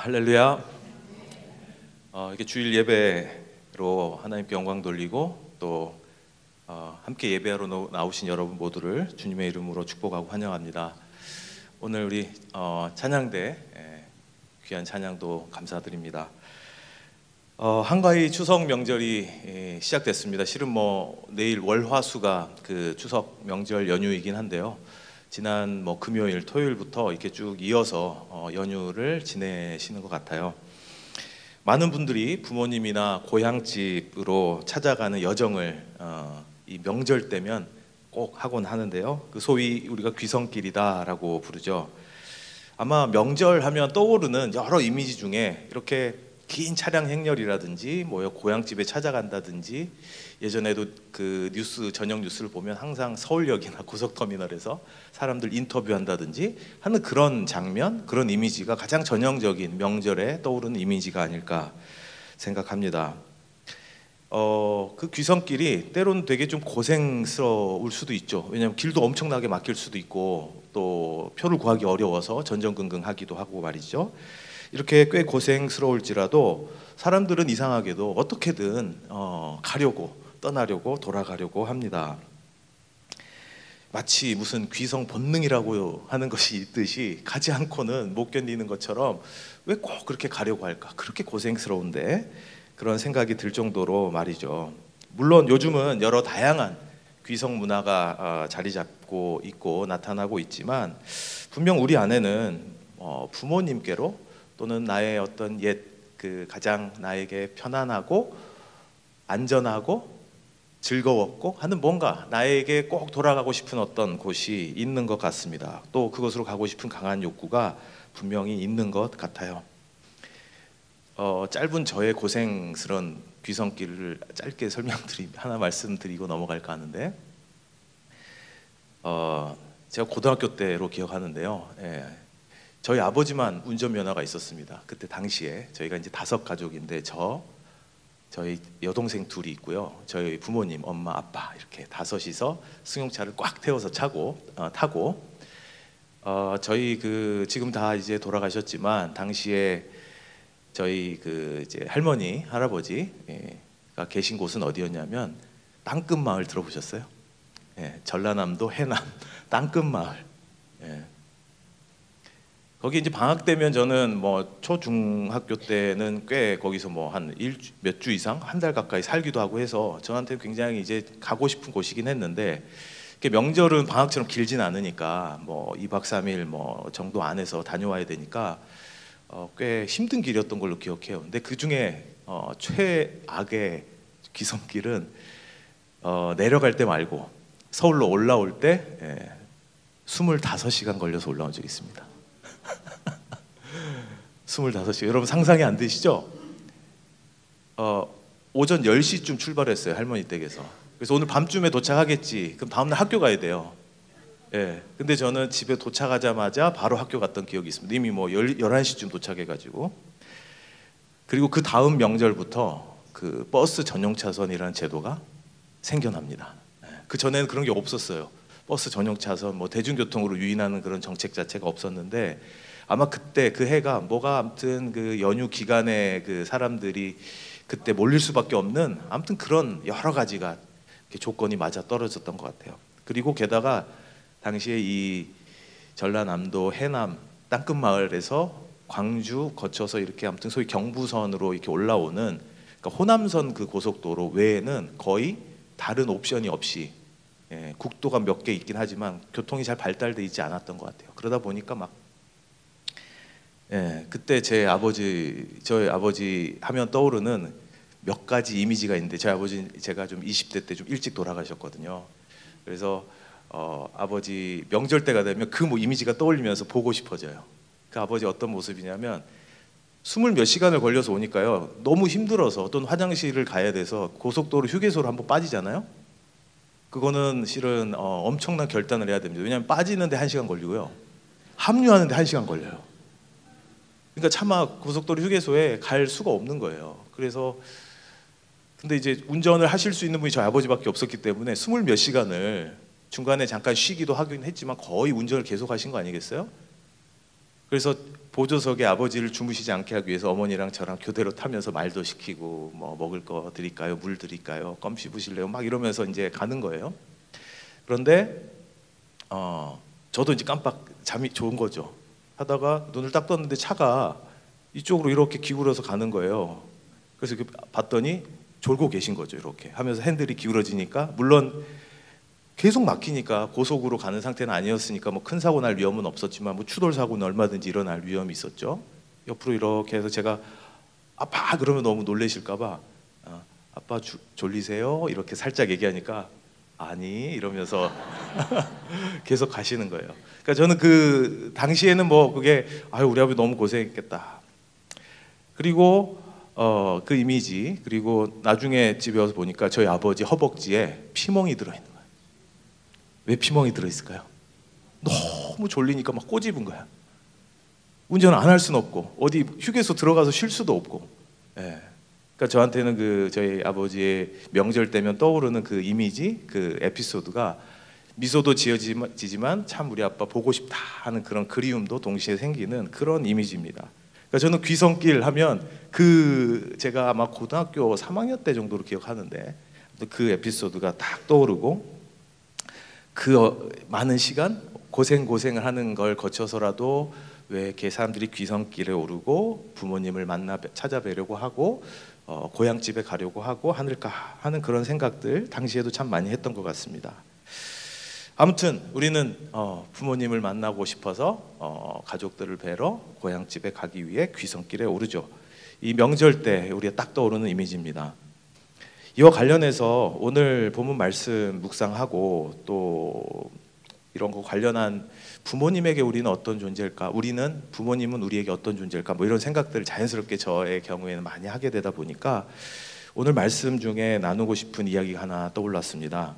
할렐루야. 이렇게 주일 예배로 하나님께 영광 돌리고 또 함께 예배하러 나오신 여러분 모두를 주님의 이름으로 축복하고 환영합니다. 오늘 우리 찬양대 귀한 찬양도 감사드립니다. 한가히 추석 명절이 시작됐습니다. 실은 내일 월화수가 그 추석 명절 연휴이긴 한데요. 지난 금요일, 토요일부터 이렇게 쭉 이어서 연휴를 지내시는 것 같아요. 많은 분들이 부모님이나 고향집으로 찾아가는 여정을 이 명절 때면 꼭 하곤 하는데요. 그 소위 우리가 귀성길이다라고 부르죠. 아마 명절 하면 떠오르는 여러 이미지 중에 이렇게 긴 차량 행렬이라든지 고향집에 찾아간다든지, 예전에도 그 저녁 뉴스를 보면 항상 서울역이나 고속터미널에서 사람들 인터뷰한다든지 하는 그런 장면, 그런 이미지가 가장 전형적인 명절에 떠오르는 이미지가 아닐까 생각합니다. 그 귀성길이 때로는 되게 좀 고생스러울 수도 있죠. 왜냐하면 길도 엄청나게 막힐 수도 있고 또 표를 구하기 어려워서 전전긍긍하기도 하고 말이죠. 이렇게 꽤 고생스러울지라도 사람들은 이상하게도 어떻게든 가려고, 떠나려고, 돌아가려고 합니다. 마치 무슨 귀성 본능이라고 하는 것이 있듯이 가지 않고는 못 견디는 것처럼 왜 꼭 그렇게 가려고 할까? 그렇게 고생스러운데, 그런 생각이 들 정도로 말이죠. 물론 요즘은 여러 다양한 귀성 문화가 자리 잡고 있고 나타나고 있지만, 분명 우리 안에는 부모님께로 또는 나의 어떤 가장 나에게 편안하고 안전하고 즐거웠고 하는 뭔가 나에게 꼭 돌아가고 싶은 어떤 곳이 있는 것 같습니다. 또 그것으로 가고 싶은 강한 욕구가 분명히 있는 것 같아요. 짧은 저의 고생스러운 귀성길을 짧게 하나 말씀드리고 넘어갈까 하는데, 제가 고등학교 때로 기억하는데요. 저희 아버지만 운전면허가 있었습니다. 그때 당시에 저희가 이제 5가족인데 저희 여동생 2이 있고요. 저희 부모님, 엄마, 아빠 이렇게 5이서 승용차를 꽉 태워서 타고 저희 지금 다 이제 돌아가셨지만 당시에 저희 이제 할머니, 할아버지가 계신 곳은 어디였냐면 땅끝마을 들어보셨어요? 전라남도 해남 땅끝마을. 거기 이제 방학 때면 저는 초중학교 때는 꽤 거기서 한 몇 주 이상, 한 달 가까이 살기도 하고 해서 저한테 굉장히 이제 가고 싶은 곳이긴 했는데, 명절은 방학처럼 길진 않으니까 2박 3일 정도 안에서 다녀와야 되니까 꽤 힘든 길이었던 걸로 기억해요. 근데 그 중에 최악의 귀성길은 내려갈 때 말고 서울로 올라올 때 25시간 걸려서 올라온 적이 있습니다. 25시간. 여러분 상상이 안 되시죠? 오전 10시쯤 출발했어요, 할머니 댁에서. 그래서 오늘 밤쯤에 도착하겠지. 그럼 다음날 학교 가야 돼요. 근데 저는 집에 도착하자마자 바로 학교 갔던 기억이 있습니다. 이미 11시쯤 도착해가지고. 그리고 그 다음 명절부터 그 버스 전용 차선이라는 제도가 생겨납니다. 그 전에는 그런 게 없었어요. 버스 전용 차선, 대중교통으로 유인하는 그런 정책 자체가 없었는데, 아마 그때 그 해가 아무튼 그 연휴 기간에 그 사람들이 그때 몰릴 수밖에 없는 아무튼 그런 여러 가지가 조건이 맞아 떨어졌던 것 같아요. 그리고 게다가 당시에 이 전라남도 해남 땅끝마을에서 광주 거쳐서 이렇게 아무튼 소위 경부선으로 이렇게 올라오는, 그러니까 호남선 그 고속도로 외에는 거의 다른 옵션이 없이, 국도가 몇 개 있긴 하지만 교통이 잘 발달돼 있지 않았던 것 같아요. 그러다 보니까 그때 저희 아버지 하면 떠오르는 몇 가지 이미지가 있는데, 저희 아버지 제가 좀 20대 때 좀 일찍 돌아가셨거든요. 그래서 아버지 명절 때가 되면 그 이미지가 떠올리면서 보고 싶어져요. 그 아버지 어떤 모습이냐면 20몇 시간을 걸려서 오니까요, 너무 힘들어서 또는 화장실을 가야 돼서 고속도로 휴게소로 한번 빠지잖아요. 그거는 실은 엄청난 결단을 해야 됩니다. 왜냐하면 빠지는데 1시간 걸리고요, 합류하는데 1시간 걸려요. 그러니까 차마 고속도로 휴게소에 갈 수가 없는 거예요. 그래서 근데 이제 운전을 하실 수 있는 분이 저희 아버지밖에 없었기 때문에 20몇 시간을 중간에 잠깐 쉬기도 하긴 했지만 거의 운전을 계속 하신 거 아니겠어요? 그래서 보조석에 아버지를 주무시지 않게 하기 위해서 어머니랑 저랑 교대로 타면서 말도 시키고 뭐 먹을 거 드릴까요? 물 드릴까요? 껌 씹으실래요? 막 이러면서 이제 가는 거예요. 그런데 저도 이제 깜빡 잠이 좋은 거죠. 하다가 눈을 딱 떴는데 차가 이쪽으로 이렇게 기울어서 가는 거예요. 그래서 봤더니 졸고 계신 거죠. 이렇게 하면서 핸들이 기울어지니까, 물론 계속 막히니까 고속으로 가는 상태는 아니었으니까 뭐 큰 사고 날 위험은 없었지만 뭐 추돌 사고는 얼마든지 일어날 위험이 있었죠. 옆으로 이렇게 해서 제가 아빠 그러면 너무 놀라실까 봐 아빠 졸리세요? 이렇게 살짝 얘기하니까 아니 이러면서 계속 가시는 거예요. 그러니까 저는 그 당시에는 뭐 그게 아유 우리 아버지 너무 고생했겠다. 그리고 그 이미지, 그리고 나중에 집에 와서 보니까 저희 아버지 허벅지에 피멍이 들어있는 거예요. 왜 피멍이 들어있을까요? 너무 졸리니까 막 꼬집은 거야. 운전을 안 할 수는 없고 어디 휴게소 들어가서 쉴 수도 없고. 예. 그러니까 저한테는 그 저희 아버지의 명절 때면 떠오르는 그 이미지, 그 에피소드가 미소도 지어지지만 참 우리 아빠 보고 싶다 하는 그런 그리움도 동시에 생기는 그런 이미지입니다. 그러니까 저는 귀성길 하면 그 제가 아마 고등학교 3학년 때 정도로 기억하는데 그 에피소드가 딱 떠오르고, 그 많은 시간 고생을 하는 걸 거쳐서라도 왜 이렇게 사람들이 귀성길에 오르고 부모님을 찾아뵈려고 하고 고향집에 가려고 하고 하늘까 하는 그런 생각들 당시에도 참 많이 했던 것 같습니다. 아무튼 우리는 부모님을 만나고 싶어서 가족들을 뵈러 고향집에 가기 위해 귀성길에 오르죠. 이 명절 때 우리가 딱 떠오르는 이미지입니다. 이와 관련해서 오늘 본문 말씀 묵상하고 또 이런 거 관련한 부모님에게 우리는 어떤 존재일까, 우리는 부모님은 우리에게 어떤 존재일까, 뭐 이런 생각들을 자연스럽게 저의 경우에는 많이 하게 되다 보니까 오늘 말씀 중에 나누고 싶은 이야기가 하나 떠올랐습니다.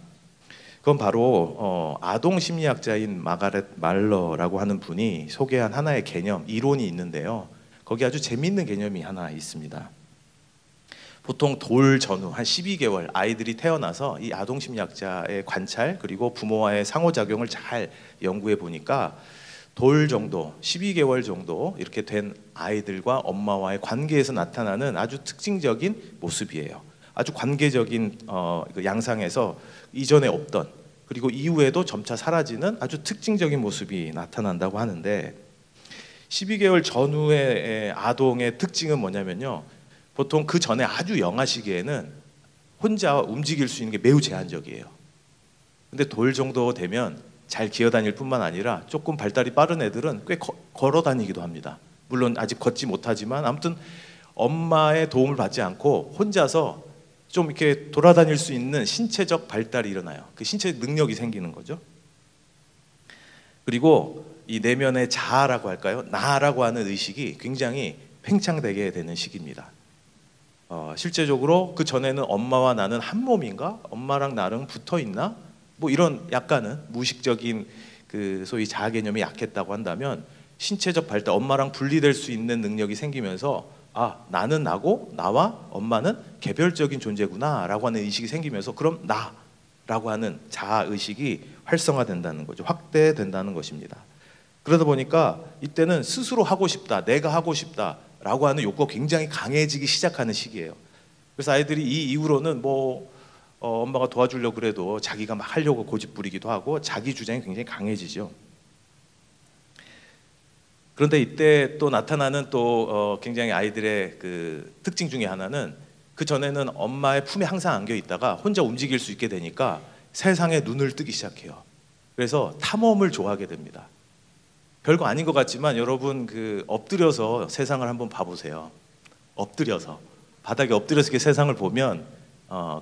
그건 바로 아동 심리학자인 마가렛 말러라고 하는 분이 소개한 하나의 개념, 이론이 있는데요. 거기 아주 재미있는 개념이 하나 있습니다. 보통 돌 전후 한 12개월 아이들이 태어나서 이 아동 심리학자의 관찰 그리고 부모와의 상호작용을 잘 연구해 보니까 돌 정도, 12개월 정도 이렇게 된 아이들과 엄마와의 관계에서 나타나는 아주 특징적인 모습이에요. 아주 관계적인 양상에서 이전에 없던, 그리고 이후에도 점차 사라지는 아주 특징적인 모습이 나타난다고 하는데, 12개월 전후의 아동의 특징은 뭐냐면요, 보통 그 전에 아주 영아 시기에는 혼자 움직일 수 있는 게 매우 제한적이에요. 근데 돌 정도 되면 잘 기어다닐 뿐만 아니라 조금 발달이 빠른 애들은 꽤 걸어 다니기도 합니다. 물론 아직 걷지 못하지만 아무튼 엄마의 도움을 받지 않고 혼자서 좀 이렇게 돌아다닐 수 있는 신체적 발달이 일어나요. 그 신체 능력이 생기는 거죠. 그리고 이 내면의 자아라고 할까요? 나라고 하는 의식이 굉장히 팽창되게 되는 시기입니다. 실제적으로 그 전에는 엄마와 나는 한 몸인가? 엄마랑 나랑 붙어 있나? 뭐 이런 약간은 무의식적인 그 소위 자아 개념이 약했다고 한다면, 신체적 발달, 엄마랑 분리될 수 있는 능력이 생기면서 아, 나는 나고 나와 엄마는 개별적인 존재구나 라고 하는 의식이 생기면서 그럼 나라고 하는 자아 의식이 활성화된다는 거죠. 확대된다는 것입니다. 그러다 보니까 이때는 스스로 하고 싶다, 내가 하고 싶다 라고 하는 욕구가 굉장히 강해지기 시작하는 시기예요. 그래서 아이들이 이 이후로는 뭐 엄마가 도와주려고 그래도 자기가 막 하려고 고집부리기도 하고 자기 주장이 굉장히 강해지죠. 그런데 이때 또 나타나는 또 굉장히 아이들의 그 특징 중에 하나는, 그 전에는 엄마의 품에 항상 안겨 있다가 혼자 움직일 수 있게 되니까 세상에 눈을 뜨기 시작해요. 그래서 탐험을 좋아하게 됩니다. 별거 아닌 것 같지만 여러분 그 엎드려서 세상을 한번 봐보세요. 엎드려서 바닥에 엎드려서 이렇게 세상을 보면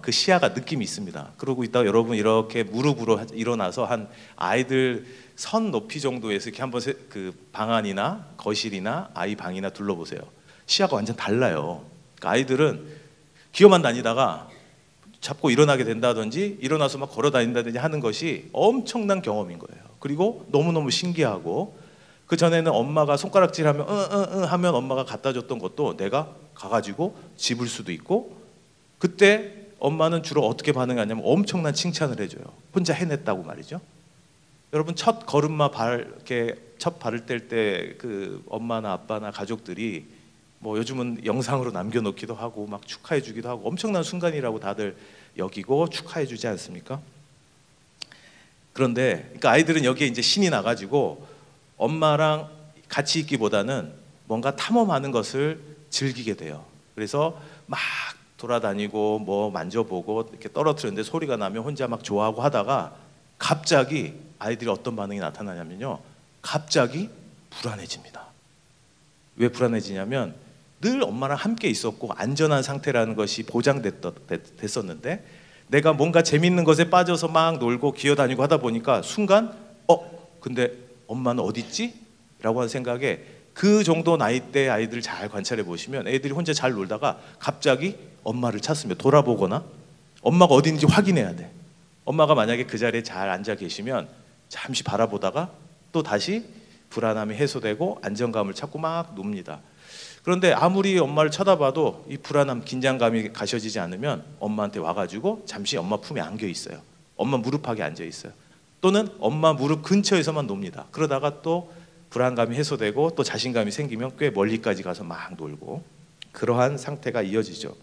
그 시야가 느낌이 있습니다. 그러고 있다가 여러분 이렇게 무릎으로 일어나서 한 아이들 선 높이 정도에서 이렇게 한번 그 방 안이나 거실이나 아이 방이나 둘러보세요. 시야가 완전 달라요. 그러니까 아이들은 기어만 다니다가 잡고 일어나게 된다든지 일어나서 막 걸어 다닌다든지 하는 것이 엄청난 경험인 거예요. 그리고 너무너무 신기하고, 그 전에는 엄마가 손가락질하면 하면 엄마가 갖다 줬던 것도 내가 가가지고 집을 수도 있고, 그때 엄마는 주로 어떻게 반응하냐면 엄청난 칭찬을 해줘요. 혼자 해냈다고 말이죠. 여러분 첫 걸음마 이렇게 첫 발을 뗄 때 그 엄마나 아빠나 가족들이 뭐 요즘은 영상으로 남겨놓기도 하고 막 축하해주기도 하고 엄청난 순간이라고 다들 여기고 축하해주지 않습니까? 그런데 그러니까 아이들은 여기에 이제 신이 나가지고 엄마랑 같이 있기보다는 뭔가 탐험하는 것을 즐기게 돼요. 그래서 막 돌아다니고 뭐 만져보고 이렇게 떨어뜨렸는데 소리가 나면 혼자 막 좋아하고 하다가 갑자기 아이들이 어떤 반응이 나타나냐면요, 갑자기 불안해집니다. 왜 불안해지냐면 늘 엄마랑 함께 있었고 안전한 상태라는 것이 보장됐었는데 내가 뭔가 재밌는 것에 빠져서 막 놀고 기어다니고 하다 보니까 순간 근데 엄마는 어디 있지? 라고 하는 생각에, 그 정도 나이대 아이들 잘 관찰해 보시면 애들이 혼자 잘 놀다가 갑자기 엄마를 찾습니다. 돌아보거나 엄마가 어디 있는지 확인해야 돼. 엄마가 만약에 그 자리에 잘 앉아 계시면 잠시 바라보다가 또 다시 불안함이 해소되고 안정감을 찾고 막 놉니다. 그런데 아무리 엄마를 쳐다봐도 이 불안함, 긴장감이 가셔지지 않으면 엄마한테 와가지고 잠시 엄마 품에 안겨 있어요. 엄마 무릎팍에 앉아 있어요. 또는 엄마 무릎 근처에서만 놉니다. 그러다가 또 불안감이 해소되고 또 자신감이 생기면 꽤 멀리까지 가서 막 놀고, 그러한 상태가 이어지죠.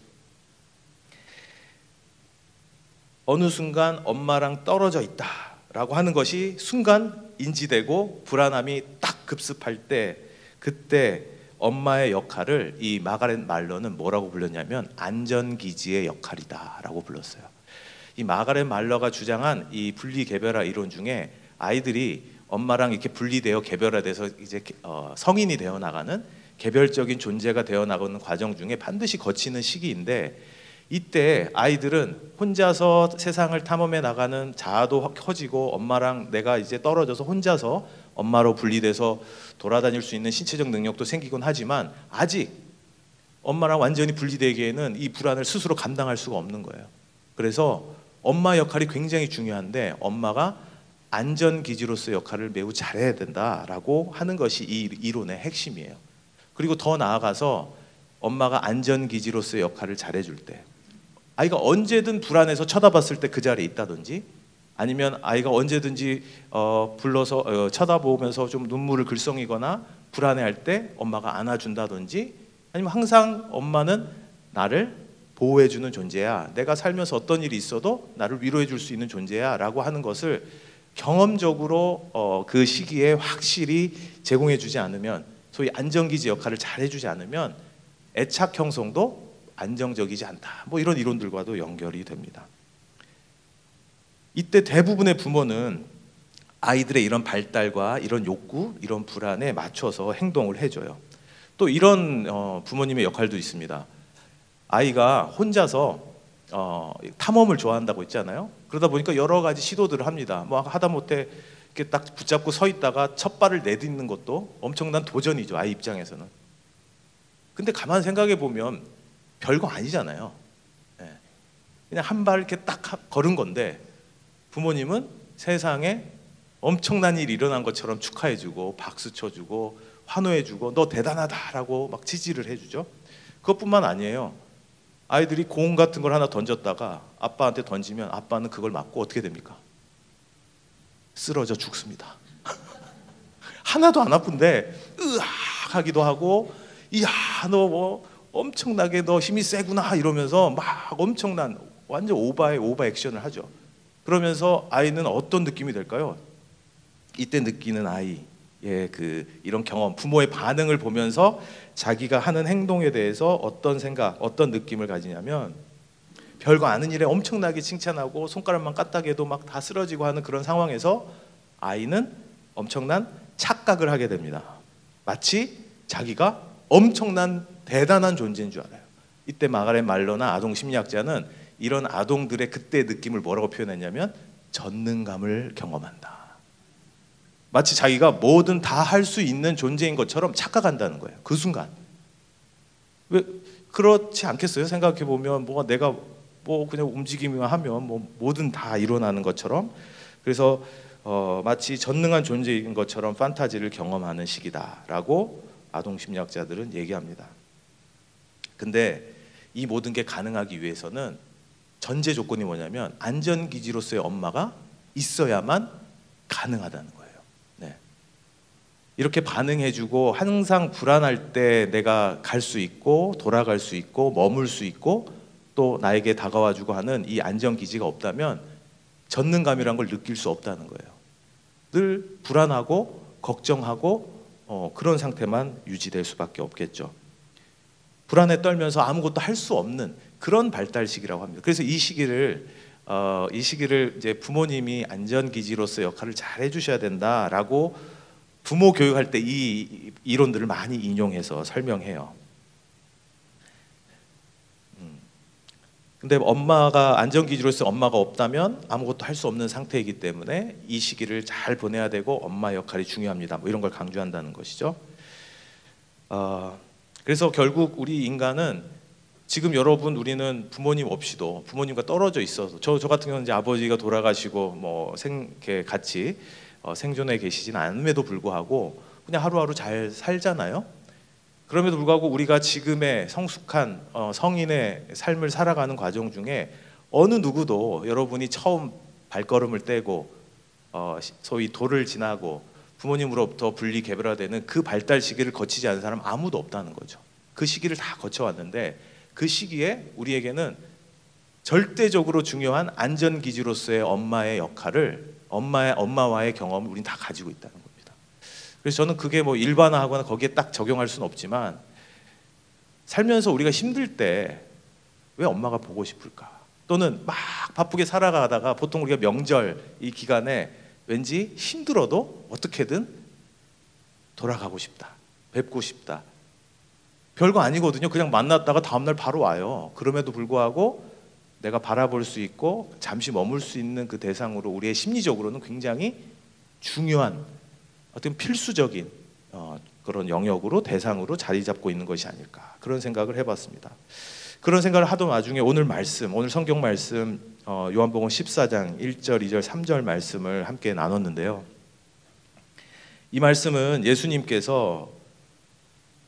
어느 순간 엄마랑 떨어져 있다라고 하는 것이 순간 인지되고 불안함이 딱 급습할 때, 그때 엄마의 역할을 이 마가렛 말러는 뭐라고 불렀냐면 안전기지의 역할이다라고 불렀어요. 이 마가렛 말러가 주장한 이 분리개별화 이론 중에 아이들이 엄마랑 이렇게 분리되어 개별화돼서 이제 성인이 되어 나가는 개별적인 존재가 되어 나가는 과정 중에 반드시 거치는 시기인데, 이때 아이들은 혼자서 세상을 탐험해 나가는 자아도 커지고 엄마랑 내가 이제 떨어져서 혼자서 엄마로 분리돼서 돌아다닐 수 있는 신체적 능력도 생기곤 하지만 아직 엄마랑 완전히 분리되기에는 이 불안을 스스로 감당할 수가 없는 거예요. 그래서 엄마 역할이 굉장히 중요한데 엄마가 안전기지로서의 역할을 매우 잘해야 된다라고 하는 것이 이 이론의 핵심이에요. 그리고 더 나아가서 엄마가 안전기지로서의 역할을 잘해줄 때 아이가 언제든 불안해서 쳐다봤을 때 그 자리에 있다든지, 아니면 아이가 언제든지 불러서 쳐다보면서 좀 눈물을 글썽이거나 불안해할 때 엄마가 안아준다든지, 아니면 항상 엄마는 나를 보호해주는 존재야, 내가 살면서 어떤 일이 있어도 나를 위로해줄 수 있는 존재야 라고 하는 것을 경험적으로 그 시기에 확실히 제공해주지 않으면, 소위 안전기지 역할을 잘 해주지 않으면 애착 형성도 안정적이지 않다, 뭐 이런 이론들과도 연결이 됩니다. 이때 대부분의 부모는 아이들의 이런 발달과 이런 욕구, 이런 불안에 맞춰서 행동을 해줘요. 또 이런 부모님의 역할도 있습니다. 아이가 혼자서 탐험을 좋아한다고 했잖아요. 그러다 보니까 여러 가지 시도들을 합니다. 뭐 하다못해 이렇게 딱 붙잡고 서 있다가 첫 발을 내딛는 것도 엄청난 도전이죠, 아이 입장에서는. 근데 가만 생각해 보면 별거 아니잖아요. 그냥 한 발 이렇게 딱 걸은 건데 부모님은 세상에 엄청난 일이 일어난 것처럼 축하해주고 박수 쳐주고 환호해주고 너 대단하다라고 막 지지를 해주죠. 그것뿐만 아니에요. 아이들이 공 같은 걸 하나 던졌다가 아빠한테 던지면 아빠는 그걸 맞고 어떻게 됩니까? 쓰러져 죽습니다. 하나도 안 아픈데 으악 하기도 하고, 이야 너 뭐 엄청나게 너 힘이 세구나 이러면서 막 엄청난 완전 오버 액션을 하죠. 그러면서 아이는 어떤 느낌이 될까요? 이때 느끼는 아이의 이런 경험, 부모의 반응을 보면서 자기가 하는 행동에 대해서 어떤 생각, 어떤 느낌을 가지냐면 별거 아닌 일에 엄청나게 칭찬하고 손가락만 까딱해도 막 다 쓰러지고 하는 그런 상황에서 아이는 엄청난 착각을 하게 됩니다. 마치 자기가 엄청난 대단한 존재인 줄 알아요. 이때 마가렛 말러나 아동 심리학자는 이런 아동들의 그때 느낌을 뭐라고 표현했냐면 전능감을 경험한다. 마치 자기가 뭐든 다 할 수 있는 존재인 것처럼 착각한다는 거예요. 그 순간. 왜 그렇지 않겠어요? 생각해 보면 뭐가 내가 뭐 그냥 움직이기만 하면 뭐 뭐든 다 일어나는 것처럼. 그래서 마치 전능한 존재인 것처럼 판타지를 경험하는 시기다라고 아동 심리학자들은 얘기합니다. 근데 이 모든 게 가능하기 위해서는 전제 조건이 뭐냐면 안전기지로서의 엄마가 있어야만 가능하다는 거예요. 네. 이렇게 반응해주고 항상 불안할 때 내가 갈 수 있고 돌아갈 수 있고 머물 수 있고 또 나에게 다가와주고 하는 이 안전기지가 없다면 전능감이란 걸 느낄 수 없다는 거예요. 늘 불안하고 걱정하고 그런 상태만 유지될 수밖에 없겠죠. 불안에 떨면서 아무것도 할 수 없는 그런 발달 시기라고 합니다. 그래서 이 시기를 이제 부모님이 안전기지로서 역할을 잘 해주셔야 된다라고 부모 교육할 때 이 이론들을 많이 인용해서 설명해요. 근데 엄마가 안전기지로서 엄마가 없다면 아무것도 할 수 없는 상태이기 때문에 이 시기를 잘 보내야 되고 엄마 역할이 중요합니다. 뭐 이런 걸 강조한다는 것이죠. 그래서 결국 우리 인간은 지금 여러분 우리는 부모님 없이도 부모님과 떨어져 있어서 저 같은 경우는 이제 아버지가 돌아가시고 뭐 이렇게 같이 생존해 계시진 않음에도 불구하고 그냥 하루하루 잘 살잖아요. 그럼에도 불구하고 우리가 지금의 성숙한 성인의 삶을 살아가는 과정 중에 어느 누구도 여러분이 처음 발걸음을 떼고 소위 돌을 지나고 부모님으로부터 분리 개별화되는 그 발달 시기를 거치지 않은 사람 아무도 없다는 거죠. 그 시기를 다 거쳐왔는데 그 시기에 우리에게는 절대적으로 중요한 안전기지로서의 엄마의 역할을 엄마와의 경험을 우린 다 가지고 있다는 겁니다. 그래서 저는 그게 뭐 일반화하거나 거기에 딱 적용할 수는 없지만 살면서 우리가 힘들 때 왜 엄마가 보고 싶을까? 또는 막 바쁘게 살아가다가 보통 우리가 명절 이 기간에 왠지 힘들어도 어떻게든 돌아가고 싶다, 뵙고 싶다. 별거 아니거든요. 그냥 만났다가 다음날 바로 와요. 그럼에도 불구하고 내가 바라볼 수 있고 잠시 머물 수 있는 그 대상으로 우리의 심리적으로는 굉장히 중요한 어떤 필수적인 그런 영역으로 대상으로 자리 잡고 있는 것이 아닐까 그런 생각을 해봤습니다. 그런 생각을 하던 와중에 오늘 성경 말씀 요한복음 14장 1절, 2절, 3절 말씀을 함께 나눴는데요. 이 말씀은 예수님께서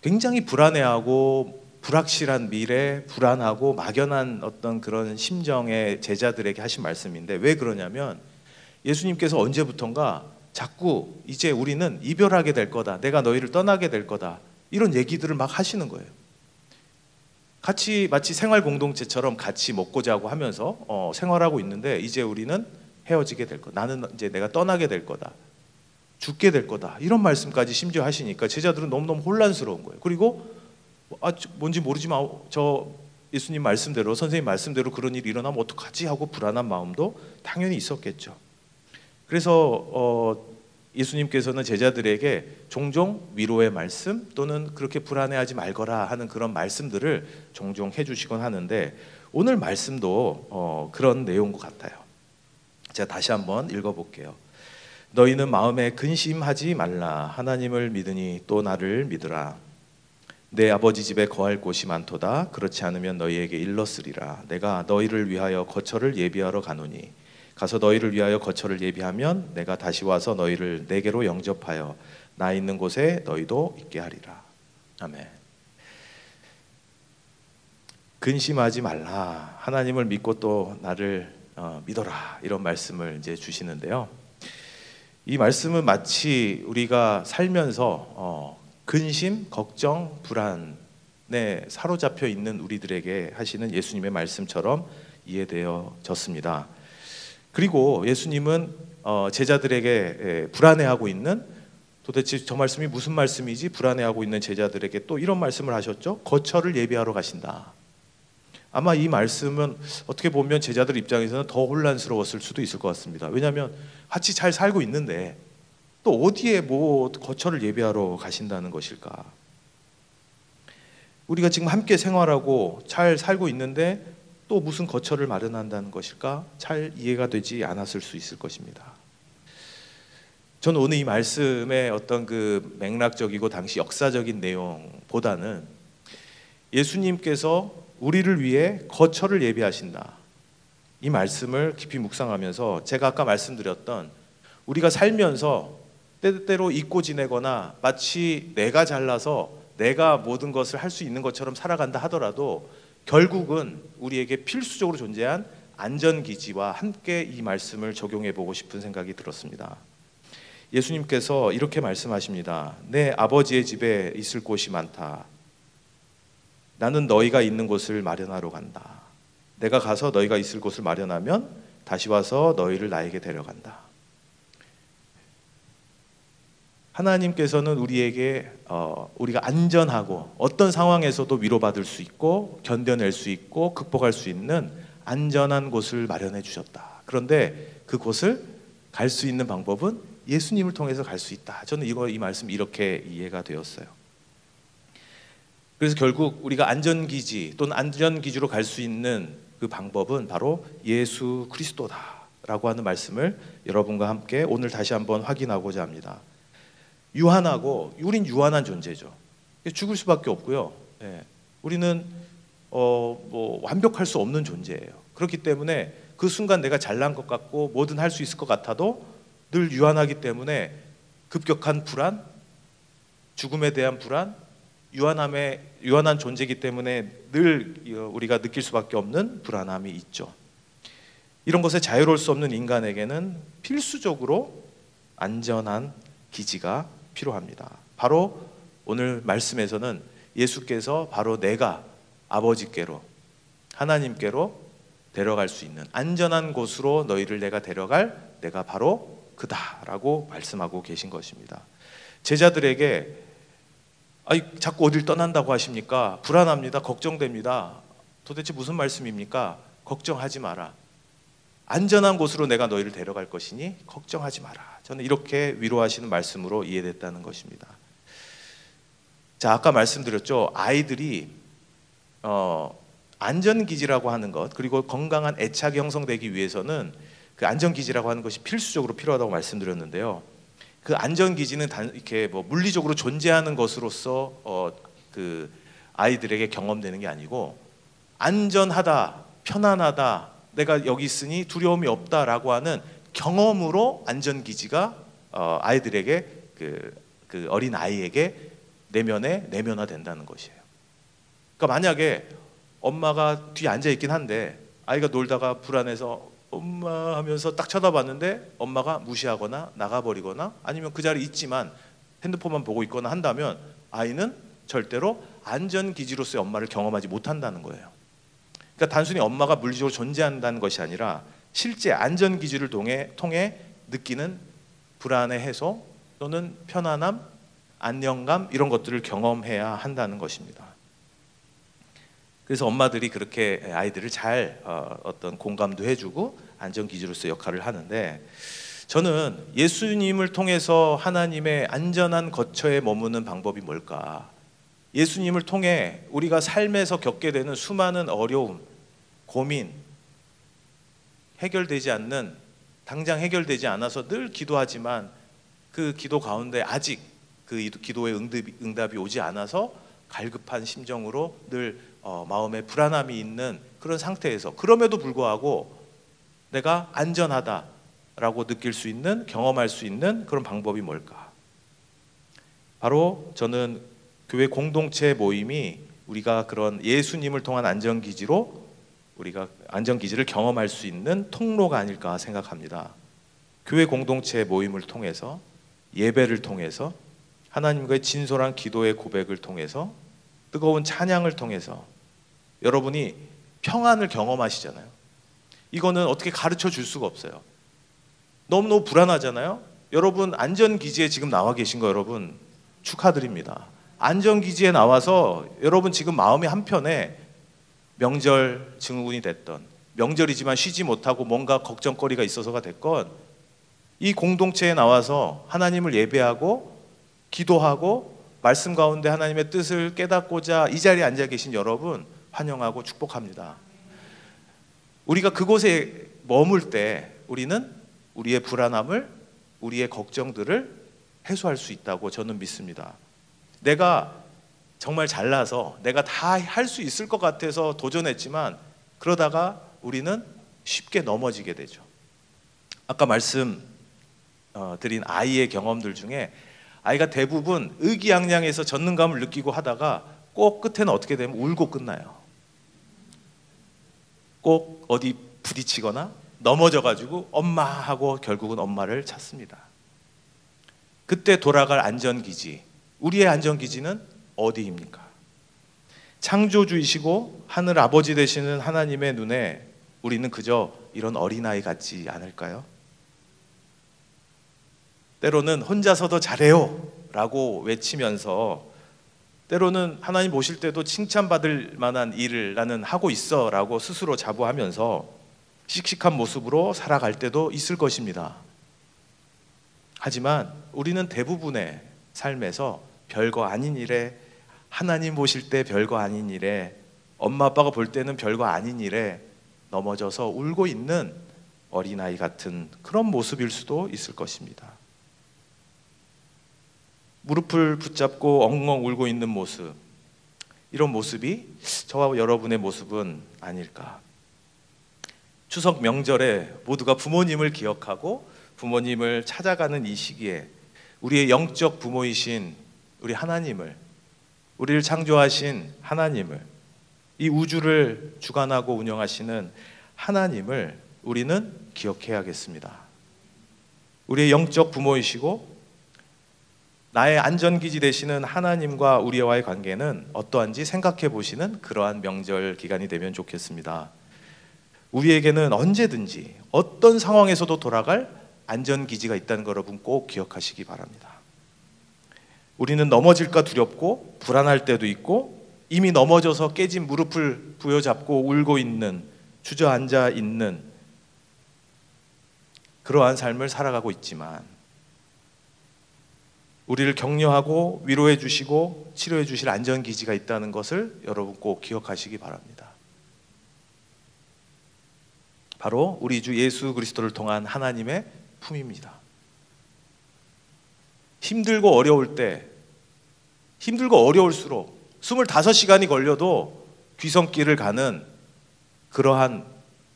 굉장히 불안해하고 불확실한 미래, 불안하고 막연한 어떤 그런 심정의 제자들에게 하신 말씀인데 왜 그러냐면 예수님께서 언제부턴가 자꾸 이제 우리는 이별하게 될 거다, 내가 너희를 떠나게 될 거다 이런 얘기들을 막 하시는 거예요. 같이 마치 생활 공동체처럼 같이 먹고 자고 하면서 생활하고 있는데 이제 우리는 헤어지게 될 거다, 나는 이제 내가 떠나게 될 거다, 죽게 될 거다 이런 말씀까지 심지어 하시니까 제자들은 너무너무 혼란스러운 거예요. 그리고 뭔지 모르지만 저 예수님 말씀대로 선생님 말씀대로 그런 일이 일어나면 어떡하지 하고 불안한 마음도 당연히 있었겠죠. 그래서 예수님께서는 제자들에게 종종 위로의 말씀 또는 그렇게 불안해하지 말거라 하는 그런 말씀들을 종종 해주시곤 하는데 오늘 말씀도 그런 내용인 것 같아요. 제가 다시 한번 읽어볼게요. 너희는 마음에 근심하지 말라. 하나님을 믿으니 또 나를 믿으라. 내 아버지 집에 거할 곳이 많도다. 그렇지 않으면 너희에게 일렀으리라. 내가 너희를 위하여 거처를 예비하러 가노니 가서 너희를 위하여 거처를 예비하면 내가 다시 와서 너희를 내게로 영접하여 나 있는 곳에 너희도 있게 하리라. 아멘. 근심하지 말라. 하나님을 믿고 또 나를 믿어라. 이런 말씀을 이제 주시는데요. 이 말씀은 마치 우리가 살면서 근심, 걱정, 불안에 사로잡혀 있는 우리들에게 하시는 예수님의 말씀처럼 이해되어졌습니다. 그리고 예수님은 제자들에게 불안해하고 있는 도대체 저 말씀이 무슨 말씀이지? 불안해하고 있는 제자들에게 또 이런 말씀을 하셨죠. 거처를 예비하러 가신다. 아마 이 말씀은 어떻게 보면 제자들 입장에서는 더 혼란스러웠을 수도 있을 것 같습니다. 왜냐하면 같이 잘 살고 있는데 또 어디에 뭐 거처를 예비하러 가신다는 것일까? 우리가 지금 함께 생활하고 잘 살고 있는데 또 무슨 거처를 마련한다는 것일까? 잘 이해가 되지 않았을 수 있을 것입니다. 저는 오늘 이 말씀의 어떤 그 맥락적이고 당시 역사적인 내용보다는 예수님께서 우리를 위해 거처를 예비하신다. 이 말씀을 깊이 묵상하면서 제가 아까 말씀드렸던 우리가 살면서 때때로 잊고 지내거나 마치 내가 잘나서 내가 모든 것을 할 수 있는 것처럼 살아간다 하더라도 결국은 우리에게 필수적으로 존재한 안전기지와 함께 이 말씀을 적용해 보고 싶은 생각이 들었습니다. 예수님께서 이렇게 말씀하십니다. 내 아버지의 집에 있을 곳이 많다. 나는 너희가 있는 곳을 마련하러 간다. 내가 가서 너희가 있을 곳을 마련하면 다시 와서 너희를 나에게 데려간다. 하나님께서는 우리에게 우리가 안전하고 어떤 상황에서도 위로받을 수 있고 견뎌낼 수 있고 극복할 수 있는 안전한 곳을 마련해 주셨다. 그런데 그곳을 갈 수 있는 방법은 예수님을 통해서 갈 수 있다. 저는 이 말씀 이렇게 이해가 되었어요. 그래서 결국 우리가 안전기지 또는 안전기지로 갈 수 있는 그 방법은 바로 예수 그리스도다라고 하는 말씀을 여러분과 함께 오늘 다시 한번 확인하고자 합니다. 유한하고 우린 유한한 존재죠. 죽을 수밖에 없고요. 우리는 완벽할 수 없는 존재예요. 그렇기 때문에 그 순간 내가 잘난 것 같고 뭐든 할 수 있을 것 같아도 늘 유한하기 때문에 급격한 불안, 죽음에 대한 불안, 유한한 존재이기 때문에 늘 우리가 느낄 수밖에 없는 불안함이 있죠. 이런 것에 자유로울 수 없는 인간에게는 필수적으로 안전한 기지가 필요합니다. 바로 오늘 말씀에서는 예수께서 바로 내가 아버지께로 하나님께로 데려갈 수 있는 안전한 곳으로 너희를 내가 데려갈 내가 바로 그다라고 말씀하고 계신 것입니다. 제자들에게 자꾸 어딜 떠난다고 하십니까? 불안합니다. 걱정됩니다. 도대체 무슨 말씀입니까? 걱정하지 마라. 안전한 곳으로 내가 너희를 데려갈 것이니 걱정하지 마라. 저는 이렇게 위로하시는 말씀으로 이해됐다는 것입니다. 자, 아까 말씀드렸죠. 아이들이 안전기지라고 하는 것, 그리고 건강한 애착이 형성되기 위해서는 그 안전기지라고 하는 것이 필수적으로 필요하다고 말씀드렸는데요. 그 안전기지는 이렇게 물리적으로 존재하는 것으로서 그 아이들에게 경험되는 게 아니고 안전하다, 편안하다, 내가 여기 있으니 두려움이 없다라고 하는 경험으로 안전기지가 아이들에게 그 어린 아이에게 내면화된다는 것이에요. 그러니까 만약에 엄마가 뒤에 앉아 있긴 한데 아이가 놀다가 불안해서 엄마 하면서 딱 쳐다봤는데 엄마가 무시하거나 나가버리거나 아니면 그 자리에 있지만 핸드폰만 보고 있거나 한다면 아이는 절대로 안전기지로서의 엄마를 경험하지 못한다는 거예요. 그러니까 단순히 엄마가 물리적으로 존재한다는 것이 아니라 실제 안전기지를 통해 느끼는 불안의 해소 또는 편안함, 안녕감 이런 것들을 경험해야 한다는 것입니다. 그래서 엄마들이 그렇게 아이들을 잘 어떤 공감도 해주고 안전기지로서 역할을 하는데, 저는 예수님을 통해서 하나님의 안전한 거처에 머무는 방법이 뭘까? 예수님을 통해 우리가 삶에서 겪게 되는 수많은 어려움, 고민, 당장 해결되지 않아서 늘 기도하지만 그 기도 가운데 아직 그 기도의 응답이 오지 않아서 갈급한 심정으로 늘 마음에 불안함이 있는 그런 상태에서, 그럼에도 불구하고 내가 안전하다라고 느낄 수 있는, 경험할 수 있는 그런 방법이 뭘까? 바로 저는 교회 공동체 모임이 우리가 그런 예수님을 통한 안전기지로 우리가 안전기지를 경험할 수 있는 통로가 아닐까 생각합니다. 교회 공동체 모임을 통해서, 예배를 통해서, 하나님과의 진솔한 기도의 고백을 통해서, 뜨거운 찬양을 통해서 여러분이 평안을 경험하시잖아요. 이거는 어떻게 가르쳐 줄 수가 없어요. 너무너무 불안하잖아요. 여러분 안전기지에 지금 나와 계신 거 여러분 축하드립니다. 안전기지에 나와서 여러분 지금 마음이 한편에 명절 증후군이 됐던, 명절이지만 쉬지 못하고 뭔가 걱정거리가 있어서가 됐건, 이 공동체에 나와서 하나님을 예배하고 기도하고 말씀 가운데 하나님의 뜻을 깨닫고자 이 자리에 앉아 계신 여러분 환영하고 축복합니다. 우리가 그곳에 머물 때 우리는 우리의 불안함을, 우리의 걱정들을 해소할 수 있다고 저는 믿습니다. 내가 정말 잘나서 내가 다 할 수 있을 것 같아서 도전했지만 그러다가 우리는 쉽게 넘어지게 되죠. 아까 말씀 드린 아이의 경험들 중에 아이가 대부분 의기양양해서 전능감을 느끼고 하다가 꼭 끝에는 어떻게 되면 울고 끝나요. 꼭 어디 부딪히거나 넘어져가지고 엄마 하고 결국은 엄마를 찾습니다. 그때 돌아갈 안전기지, 우리의 안전기지는 어디입니까? 창조주이시고 하늘 아버지 되시는 하나님의 눈에 우리는 그저 이런 어린아이 같지 않을까요? 때로는 혼자서도 잘해요 라고 외치면서, 때로는 하나님 보실 때도 칭찬받을 만한 일을 나는 하고 있어 라고 스스로 자부하면서 씩씩한 모습으로 살아갈 때도 있을 것입니다. 하지만 우리는 대부분의 삶에서 별거 아닌 일에, 하나님 보실 때 별거 아닌 일에, 엄마 아빠가 볼 때는 별거 아닌 일에 넘어져서 울고 있는 어린아이 같은 그런 모습일 수도 있을 것입니다. 무릎을 붙잡고 엉엉 울고 있는 모습, 이런 모습이 저와 여러분의 모습은 아닐까. 추석 명절에 모두가 부모님을 기억하고 부모님을 찾아가는 이 시기에 우리의 영적 부모이신 우리 하나님을, 우리를 창조하신 하나님을, 이 우주를 주관하고 운영하시는 하나님을 우리는 기억해야겠습니다. 우리의 영적 부모이시고 나의 안전기지 되시는 하나님과 우리와의 관계는 어떠한지 생각해 보시는 그러한 명절 기간이 되면 좋겠습니다. 우리에게는 언제든지 어떤 상황에서도 돌아갈 안전기지가 있다는 거 여러분 꼭 기억하시기 바랍니다. 우리는 넘어질까 두렵고 불안할 때도 있고, 이미 넘어져서 깨진 무릎을 부여잡고 울고 있는, 주저앉아 있는 그러한 삶을 살아가고 있지만, 우리를 격려하고 위로해 주시고 치료해 주실 안전기지가 있다는 것을 여러분 꼭 기억하시기 바랍니다. 바로 우리 주 예수 그리스도를 통한 하나님의 품입니다. 힘들고 어려울 때, 힘들고 어려울수록 25시간이 걸려도 귀성길을 가는 그러한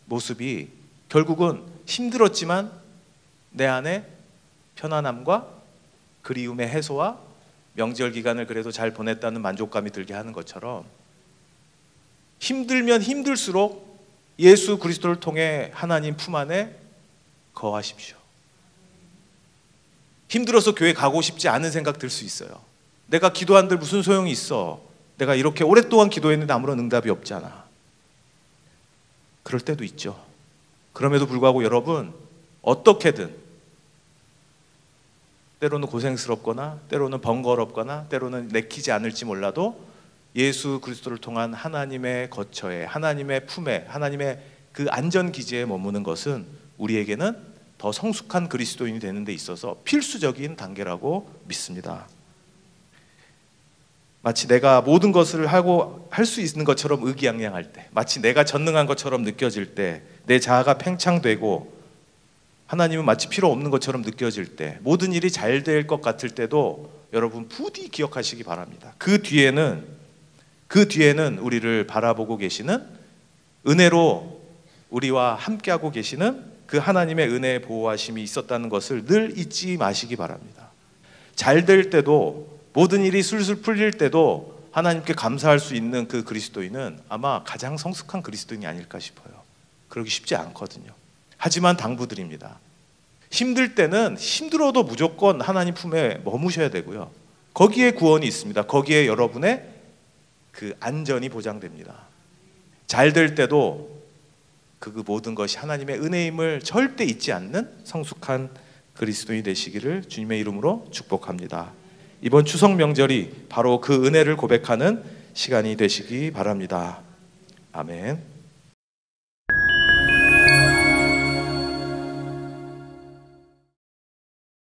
모습이 결국은 힘들었지만 내 안에 편안함과 그리움의 해소와 명절 기간을 그래도 잘 보냈다는 만족감이 들게 하는 것처럼, 힘들면 힘들수록 예수 그리스도를 통해 하나님 품 안에 거하십시오. 힘들어서 교회 가고 싶지 않은 생각 들 수 있어요. 내가 기도한들 무슨 소용이 있어, 내가 이렇게 오랫동안 기도했는데 아무런 응답이 없잖아. 그럴 때도 있죠. 그럼에도 불구하고 여러분, 어떻게든 때로는 고생스럽거나 때로는 번거롭거나 때로는 내키지 않을지 몰라도 예수 그리스도를 통한 하나님의 거처에, 하나님의 품에, 하나님의 그 안전기지에 머무는 것은 우리에게는 더 성숙한 그리스도인이 되는 데 있어서 필수적인 단계라고 믿습니다. 마치 내가 모든 것을 하고 할 수 있는 것처럼 의기양양할 때, 마치 내가 전능한 것처럼 느껴질 때, 내 자아가 팽창되고 하나님은 마치 필요 없는 것처럼 느껴질 때, 모든 일이 잘 될 것 같을 때도 여러분 부디 기억하시기 바랍니다. 그 뒤에는 우리를 바라보고 계시는, 은혜로 우리와 함께하고 계시는 그 하나님의 은혜의 보호하심이 있었다는 것을 늘 잊지 마시기 바랍니다. 잘 될 때도, 모든 일이 술술 풀릴 때도 하나님께 감사할 수 있는 그 그리스도인은 아마 가장 성숙한 그리스도인이 아닐까 싶어요. 그러기 쉽지 않거든요. 하지만 당부드립니다. 힘들 때는 힘들어도 무조건 하나님 품에 머무셔야 되고요. 거기에 구원이 있습니다. 거기에 여러분의 그 안전이 보장됩니다. 잘 될 때도 그 모든 것이 하나님의 은혜임을 절대 잊지 않는 성숙한 그리스도인이 되시기를 주님의 이름으로 축복합니다. 이번 추석 명절이 바로 그 은혜를 고백하는 시간이 되시기 바랍니다. 아멘.